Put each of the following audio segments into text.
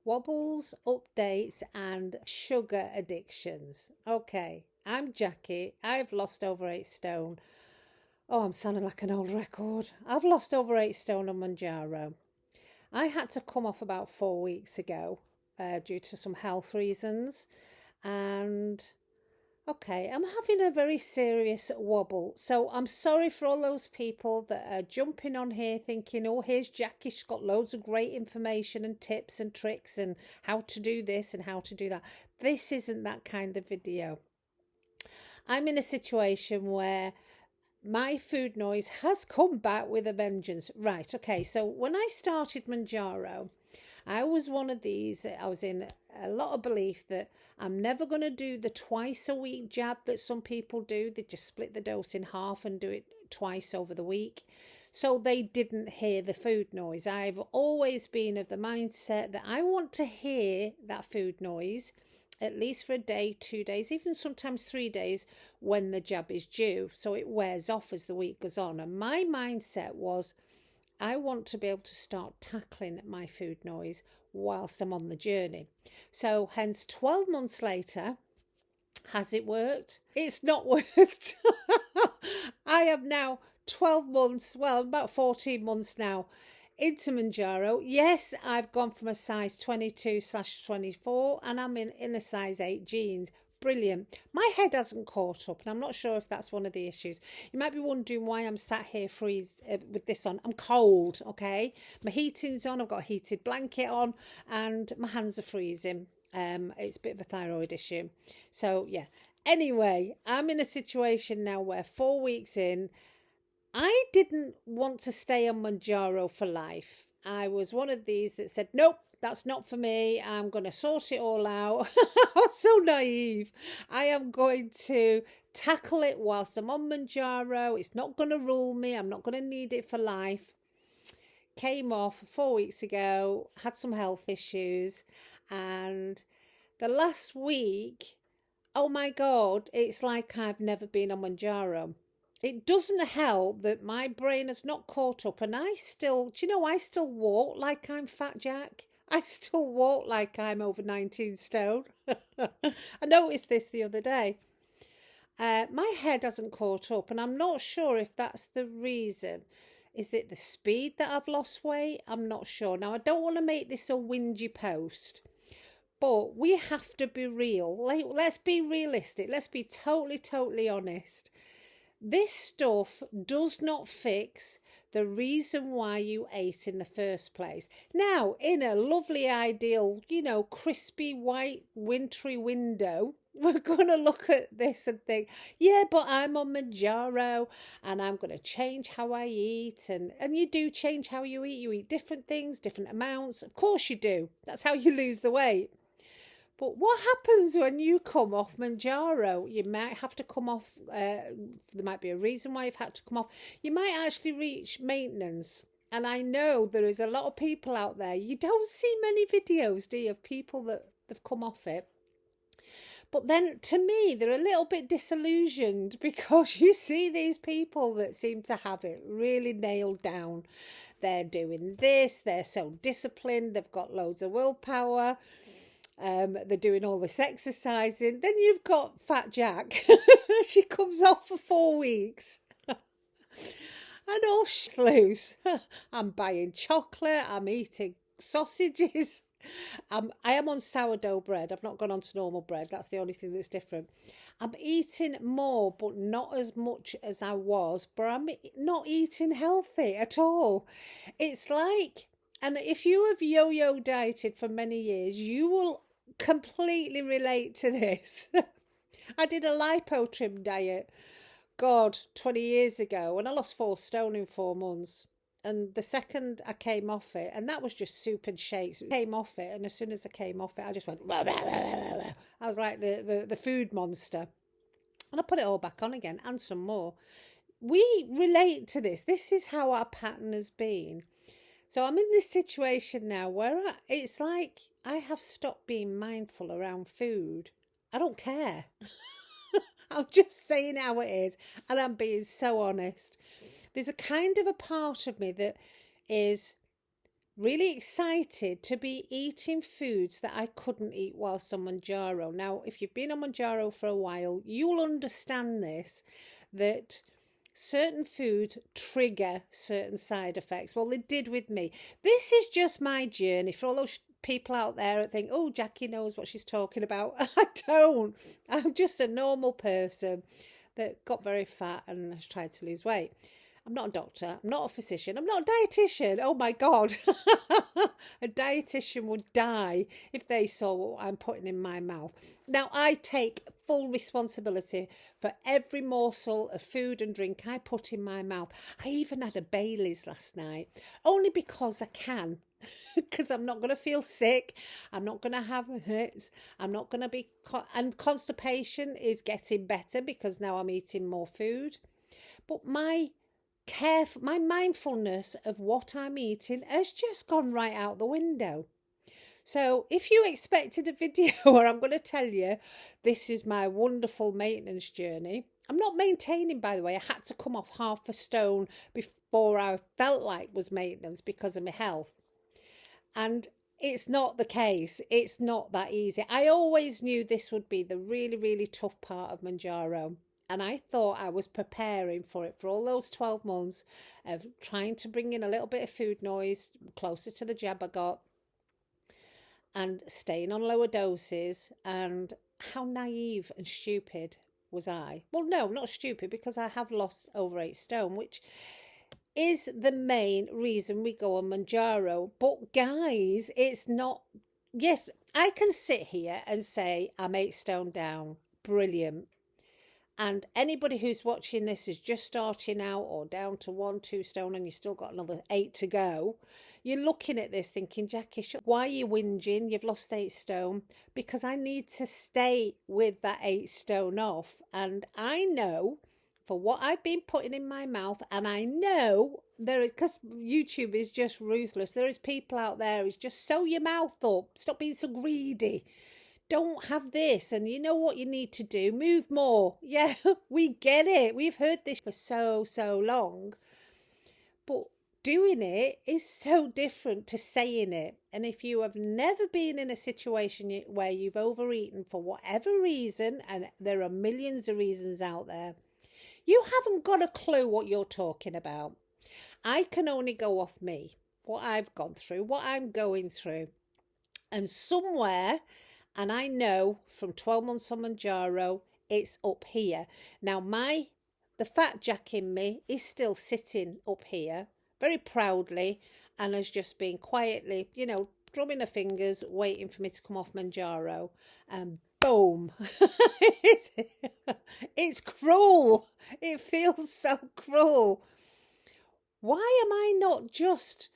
Wobbles, updates, and sugar addictions. Okay, I'm Jackie. I've lost over 8 stone. Oh, I'm sounding like an old record. I've lost over 8 stone on Mounjaro. I had to come off about 4 weeks ago due to some health reasons. And okay, I'm having a very serious wobble. So I'm sorry for all those people that are jumping on here thinking, oh, here's Jackie. She's got loads of great information and tips and tricks and how to do this and how to do that. This isn't that kind of video. I'm in a situation where my food noise has come back with a vengeance. Right, okay, so when I started Manjaro, I was one of these, I was in a lot of belief that I'm never going to do the twice a week jab that some people do. They just split the dose in half and do it twice over the week. So they didn't hear the food noise. I've always been of the mindset that I want to hear that food noise at least for a day, 2 days, even sometimes 3 days when the jab is due. So it wears off as the week goes on. And my mindset was I want to be able to start tackling my food noise whilst I'm on the journey. So hence 12 months later, has it worked? It's not worked. I am now 12 months, well, about 14 months now into Mounjaro. Yes, I've gone from a size 22/24 and I'm in a size 8 jeans. Brilliant. My head hasn't caught up, and I'm not sure if that's one of the issues. You might be wondering why I'm sat here with this on. I'm cold, okay? My heating's on, I've got a heated blanket on, and my hands are freezing. It's a bit of a thyroid issue. So, yeah. Anyway, I'm in a situation now where 4 weeks in, I didn't want to stay on Mounjaro for life. I was one of these that said, nope, that's not for me. I'm going to sort it all out. I was so naive. I am going to tackle it whilst I'm on Mounjaro. It's not going to rule me. I'm not going to need it for life. Came off 4 weeks ago, had some health issues, and the last week, oh my God, it's like I've never been on Mounjaro. It doesn't help that my brain has not caught up, and I still, do you know, I still walk like I'm Fat Jack. I still walk like I'm over 19 stone. I noticed this the other day. My head hasn't caught up, and I'm not sure if that's the reason. Is it the speed that I've lost weight? I'm not sure. Now, I don't want to make this a whingy post, but we have to be real. Let's be realistic. Let's be totally, totally honest. This stuff does not fix the reason why you ate in the first place. Now, in a lovely, ideal, crispy, white, wintry window, we're going to look at this and think, yeah, but I'm on Mounjaro and I'm going to change how I eat. And you do change how you eat. You eat different things, different amounts. Of course you do. That's how you lose the weight. But what happens when you come off Mounjaro? You might have to come off, there might be a reason why you've had to come off. You might actually reach maintenance. And I know there is a lot of people out there. You don't see many videos, do you, of people that have come off it. But then to me, they're a little bit disillusioned because you see these people that seem to have it really nailed down. They're doing this, they're so disciplined, they've got loads of willpower. They're doing all this exercising. Then you've got Fat Jack. She comes off for 4 weeks. And all she's loose. I'm buying chocolate. I'm eating sausages. I am on sourdough bread. I've not gone on to normal bread. That's the only thing that's different. I'm eating more, but not as much as I was. But I'm not eating healthy at all. It's like, and if you have yo-yo dieted for many years, you will completely relate to this. I did a lipo trim diet, God, 20 years ago, and I lost 4 stone in 4 months. And the second I came off it, and that was just soup and shakes, came off it, and as soon as I came off it, I just went, rah, rah, rah, rah. I was like the food monster. And I put it all back on again, and some more. We relate to this. This is how our pattern has been. So I'm in this situation now where it's like I have stopped being mindful around food. I don't care. I'm just saying how it is, and I'm being so honest. There's a kind of a part of me that is really excited to be eating foods that I couldn't eat whilst on Mounjaro. Now, if you've been on Mounjaro for a while, you'll understand this, that certain foods trigger certain side effects. Well, they did with me. This is just my journey. For all those people out there that think, oh, Jackie knows what she's talking about. I don't. I'm just a normal person that got very fat and has tried to lose weight. I'm not a doctor. I'm not a physician. I'm not a dietitian. Oh my God. A dietitian would die if they saw what I'm putting in my mouth. Now, I take full responsibility for every morsel of food and drink I put in my mouth. I even had a Baileys last night, only because I can. Because I'm not going to feel sick. I'm not going to have hits. I'm not going to be... And constipation is getting better because now I'm eating more food. But my mindfulness of what I'm eating has just gone right out the window. So if you expected a video where I'm going to tell you this is my wonderful maintenance journey, I'm not maintaining, by the way. I had to come off 1/2 stone before I felt like was maintenance because of my health. And it's not the case. It's not that easy. I always knew this would be the really, really tough part of Mounjaro. And I thought I was preparing for it for all those 12 months of trying to bring in a little bit of food noise closer to the jab I got and staying on lower doses. And how naive and stupid was I? Well, no, not stupid, because I have lost over 8 stone, which is the main reason we go on Mounjaro. But guys, it's not... Yes, I can sit here and say I'm 8 stone down. Brilliant. And anybody who's watching this is just starting out or down to 1-2 stone and you've still got another 8 to go, you're looking at this thinking, Jackie, why are you whinging? You've lost 8 stone. Because I need to stay with that 8 stone off. And I know for what I've been putting in my mouth, and I know there is, because YouTube is just ruthless, there is people out there who's just sew your mouth up, stop being so greedy. Don't have this, and you know what you need to do? Move more. Yeah, we get it. We've heard this for so long. But doing it is so different to saying it. And if you have never been in a situation where you've overeaten for whatever reason, and there are millions of reasons out there, you haven't got a clue what you're talking about. I can only go off me, what I've gone through, what I'm going through. And somewhere... And I know from 12 months on Mounjaro, it's up here. Now, the fat Jack in me is still sitting up here, very proudly, and has just been quietly, drumming her fingers, waiting for me to come off Mounjaro. And boom. It's cruel. It feels so cruel. Why am I not just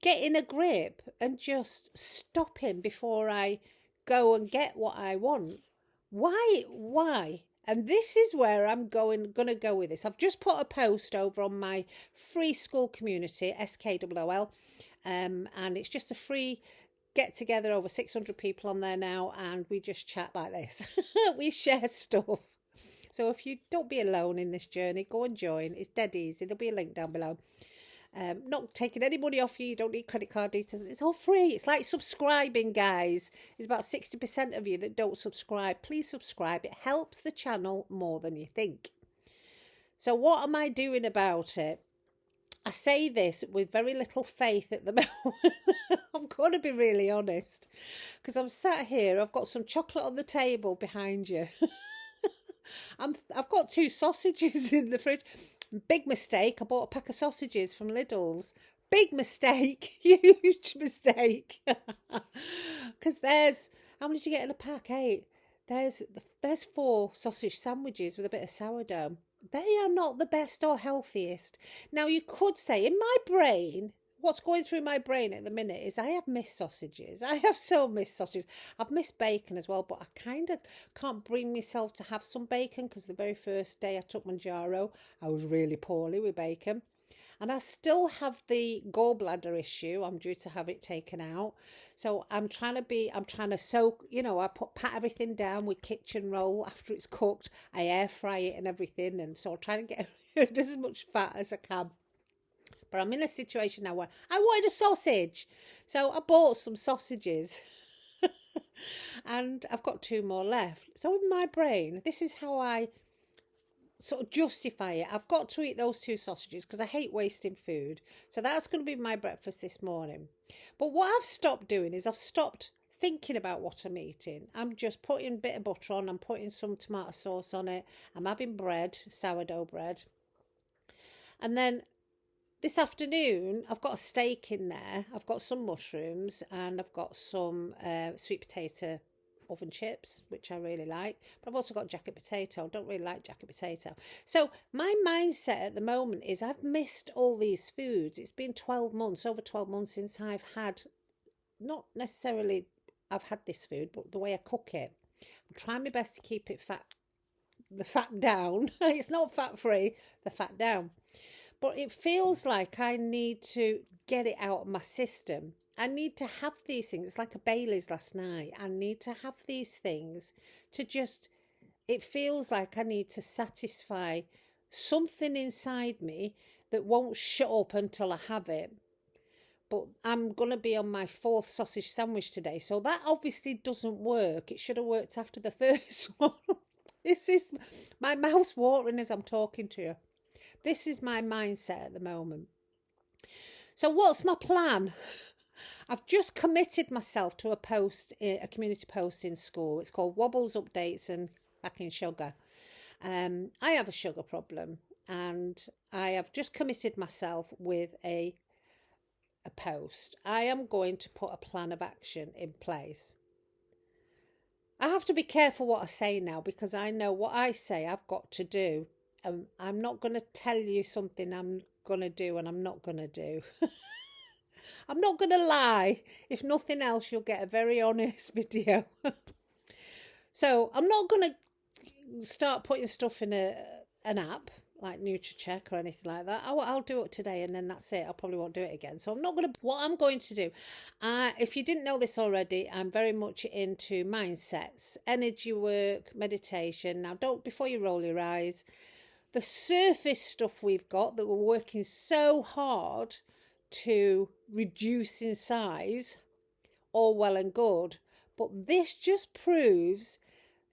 getting a grip and just stopping before I go and get what I want? Why? And this is where I'm gonna go with this. I've just put a post over on my free school community, SKWL, and it's just a free get together, over 600 people on there now, and we just chat like this. We share stuff. So if you don't be alone in this journey, go and join. It's dead easy. There'll be a link down below. Not taking any money off you. You don't need credit card details. It's all free. It's like subscribing, guys. There's about 60% of you that don't subscribe. Please subscribe. It helps the channel more than you think. So what am I doing about it? I say this with very little faith at the moment. I'm going to be really honest, because I'm sat here. I've got some chocolate on the table behind you. I've got 2 sausages in the fridge. Big mistake. I bought a pack of sausages from Lidl's. Big mistake. Huge mistake. Because how many did you get in a pack? 8. There's 4 sausage sandwiches with a bit of sourdough. They are not the best or healthiest. Now, you could say, in my brain, what's going through my brain at the minute is I have missed sausages. I have so missed sausages. I've missed bacon as well, but I kind of can't bring myself to have some bacon, because the very first day I took Mounjaro, I was really poorly with bacon. And I still have the gallbladder issue. I'm due to have it taken out. So I'm trying to soak, I pat everything down with kitchen roll after it's cooked. I air fry it and everything. And so I'm trying to get rid of as much fat as I can. But I'm in a situation now where I wanted a sausage. So I bought some sausages and I've got 2 more left. So in my brain, this is how I sort of justify it. I've got to eat those 2 sausages because I hate wasting food. So that's going to be my breakfast this morning. But what I've stopped doing is I've stopped thinking about what I'm eating. I'm just putting a bit of butter on. I'm putting some tomato sauce on it. I'm having bread, sourdough bread. And then this afternoon, I've got a steak in there. I've got some mushrooms and I've got some sweet potato oven chips, which I really like. But I've also got jacket potato. I don't really like jacket potato. So my mindset at the moment is I've missed all these foods. It's been 12 months, over 12 months since I've had, not necessarily I've had this food, but the way I cook it. I'm trying my best to keep it the fat down. It's not fat free, the fat down. But it feels like I need to get it out of my system. I need to have these things. It's like a Bailey's last night. I need to have these things to just, it feels like I need to satisfy something inside me that won't shut up until I have it. But I'm going to be on my 4th sausage sandwich today. So that obviously doesn't work. It should have worked after the first one. This is, my mouth's watering as I'm talking to you. This is my mindset at the moment. So what's my plan? I've just committed myself to a community post in school. It's called Wobbles, Updates and Lacking Sugar. I have a sugar problem and I have just committed myself with a post. I am going to put a plan of action in place. I have to be careful what I say now because I know what I say I've got to do. I'm not going to tell you something I'm going to do and I'm not going to do. I'm not going to lie. If nothing else, you'll get a very honest video. So I'm not going to start putting stuff in an app like NutriCheck or anything like that. I'll do it today and then that's it. I probably won't do it again. So I'm not going to, what I'm going to do, if you didn't know this already, I'm very much into mindsets, energy work, meditation. Now before you roll your eyes, the surface stuff we've got that we're working so hard to reduce in size, all well and good. But this just proves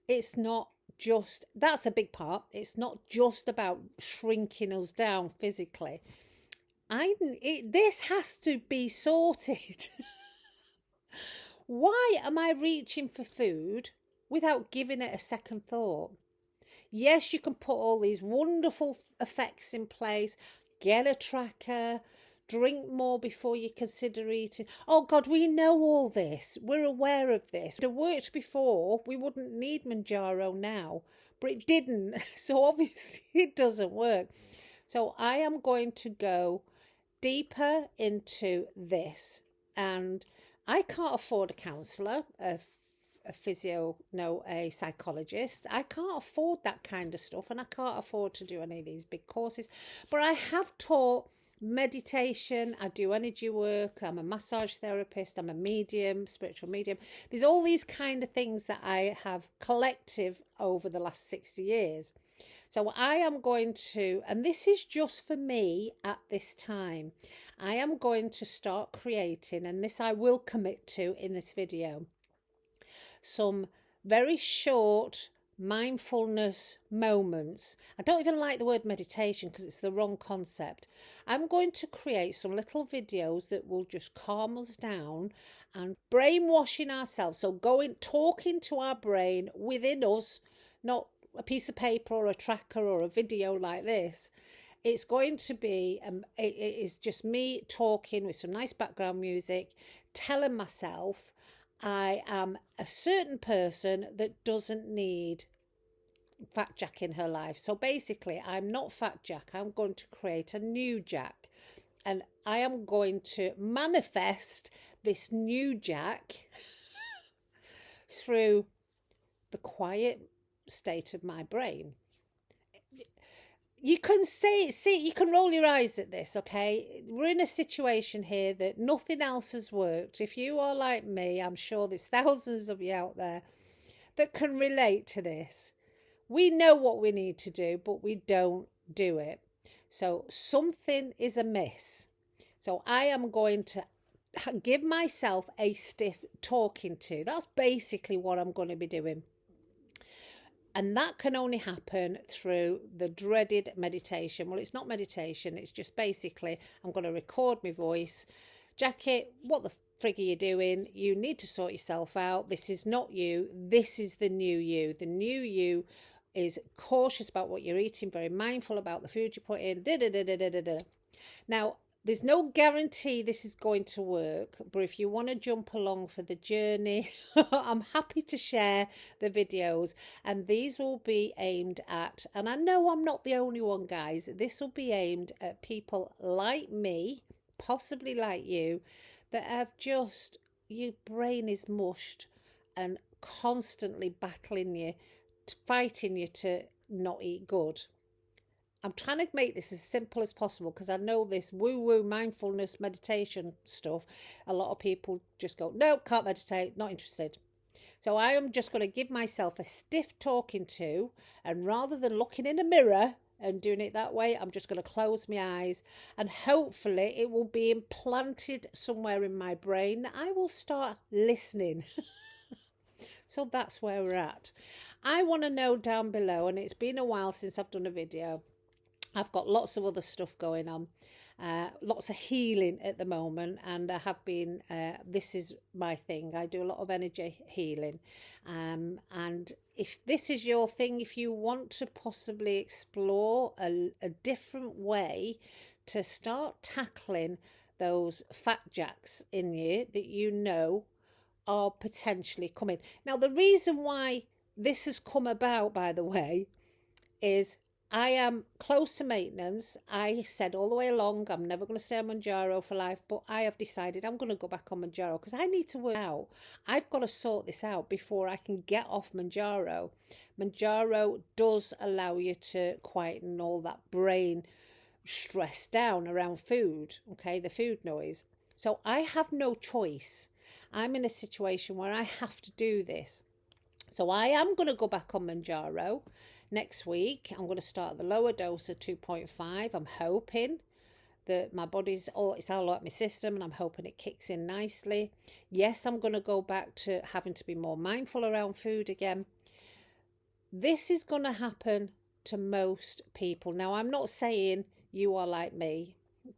it's not just, that's a big part. It's not just about shrinking us down physically. This has to be sorted. Why am I reaching for food without giving it a second thought? Yes, you can put all these wonderful effects in place. Get a tracker. Drink more before you consider eating. Oh God, we know all this. We're aware of this. It worked before. We wouldn't need Mounjaro now, but it didn't. So obviously it doesn't work. So I am going to go deeper into this. And I can't afford a counsellor, a physio, no, a psychologist. I can't afford that kind of stuff and I can't afford to do any of these big courses. But I have taught meditation, I do energy work, I'm a massage therapist, I'm a medium, spiritual medium. There's all these kind of things that I have collective over the last 60 years. So I am going to, and this is just for me at this time, I am going to start creating, and this I will commit to in this video, some very short mindfulness moments. I don't even like the word meditation because it's the wrong concept. I'm going to create some little videos that will just calm us down and brainwashing ourselves. So talking to our brain within us, not a piece of paper or a tracker or a video like this. It's going to be, it is just me talking with some nice background music, telling myself I am a certain person that doesn't need Fat Jack in her life. So basically, I'm not Fat Jack. I'm going to create a new Jack. And I am going to manifest this new Jack through the quiet state of my brain. You can see, you can roll your eyes at this, okay? We're in a situation here that nothing else has worked. If you are like me, I'm sure there's thousands of you out there that can relate to this. We know what we need to do, but we don't do it. So something is amiss. So I am going to give myself a stiff talking to. That's basically what I'm going to be doing. And that can only happen through the dreaded meditation. Well, it's not meditation, it's just basically I'm going to record my voice. Jackie, what the frig are you doing? You need to sort yourself out. This is not you. This is the new you. The new you is cautious about what you're eating, very mindful about the food you put in. Now, there's no guarantee this is going to work, but if you want to jump along for the journey, I'm happy to share the videos, and these will be aimed at, and I know I'm not the only one, guys, this will be aimed at people like me, possibly like you, that have just, your brain is mushed and constantly battling you, fighting you to not eat good. I'm trying to make this as simple as possible because I know this woo-woo mindfulness meditation stuff, a lot of people just go, no, can't meditate, not interested. So I am just going to give myself a stiff talking to, and rather than looking in a mirror and doing it that way, I'm just going to close my eyes, and hopefully it will be implanted somewhere in my brain that I will start listening. So that's where we're at. I want to know down below, and it's been a while since I've done a video. I've got lots of other stuff going on, lots of healing at the moment, and I have been, this is my thing, I do a lot of energy healing, and if this is your thing, if you want to possibly explore a different way to start tackling those fat jacks in you that you know are potentially coming. Now, the reason why this has come about, by the way, is I am close to maintenance. I said all the way along I'm never going to stay on Mounjaro for life, but I have decided I'm going to go back on Mounjaro because I need to work out. I've got to sort this out before I can get off Mounjaro. Mounjaro does allow you to quieten all that brain stress down around food, okay, the food noise. So I have no choice. I'm in a situation where I have to do this. So I am going to go back on Mounjaro next week. I'm going to start the lower dose of 2.5. I'm hoping that my body's it's all like my system, and I'm hoping it kicks in nicely. Yes, I'm going to go back to having to be more mindful around food again. This is going to happen to most people. Now, I'm not saying you are like me.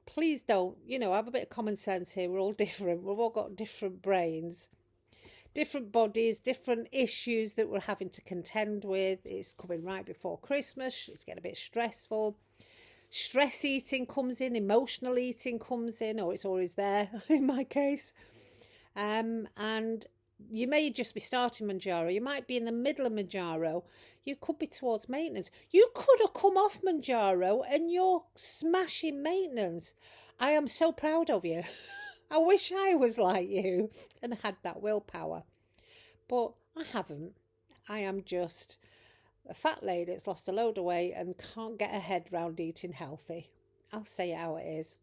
Please don't, have a bit of common sense here. We're all different. We've all got different brains, different bodies, different issues that we're having to contend with. It's coming right before Christmas. It's getting a bit stressful. Stress eating comes in, emotional eating comes in, or it's always there in my case. And you may just be starting Mounjaro. You might be in the middle of Mounjaro. You could be towards maintenance. You could have come off Mounjaro and you're smashing maintenance. I am so proud of you. I wish I was like you and had that willpower. But I haven't. I am just a fat lady that's lost a load of weight and can't get her head round eating healthy. I'll say it how it is.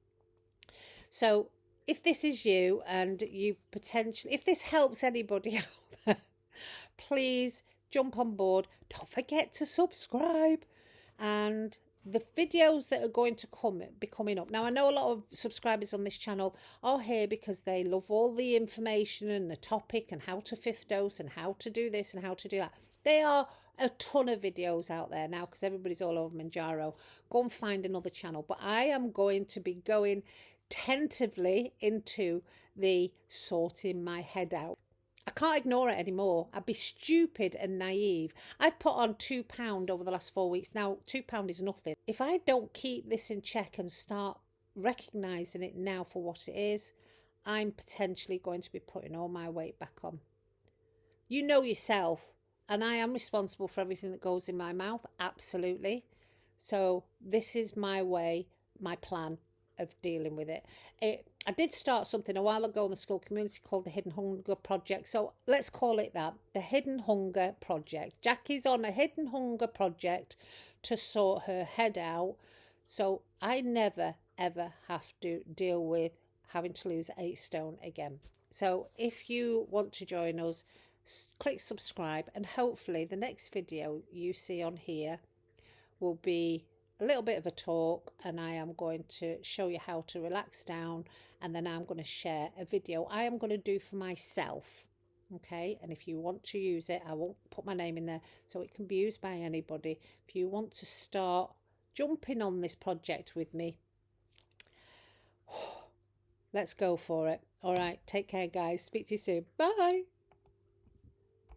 So if this is you and you potentially, if this helps anybody out there, please jump on board. Don't forget to subscribe. And the videos that are going to be coming up. Now, I know a lot of subscribers on this channel are here because they love all the information and the topic and how to fifth dose and how to do this and how to do that. There are a ton of videos out there now because everybody's all over Mounjaro. Go and find another channel. But I am going to be going tentatively into the sorting my head out. I can't ignore it anymore. I'd be stupid and naive. I've put on £2 over the last 4 weeks. Now, £2 is nothing. If I don't keep this in check and start recognising it now for what it is, I'm potentially going to be putting all my weight back on. You know yourself, and I am responsible for everything that goes in my mouth, absolutely. So this is my way, my plan of dealing with it. I did start something a while ago in the school community called the Hidden Hunger Project. So let's call it that, the Hidden Hunger Project. Jackie's on a Hidden Hunger Project to sort her head out. So I never, ever have to deal with having to lose 8 stone again. So if you want to join us, click subscribe, and hopefully the next video you see on here will be a little bit of a talk, and I am going to show you how to relax down, and then I'm going to share a video I am going to do for myself. Okay, and if you want to use it, I won't put my name in there, so it can be used by anybody. If you want to start jumping on this project with me, let's go for it. All right, take care, guys. Speak to you soon. Bye.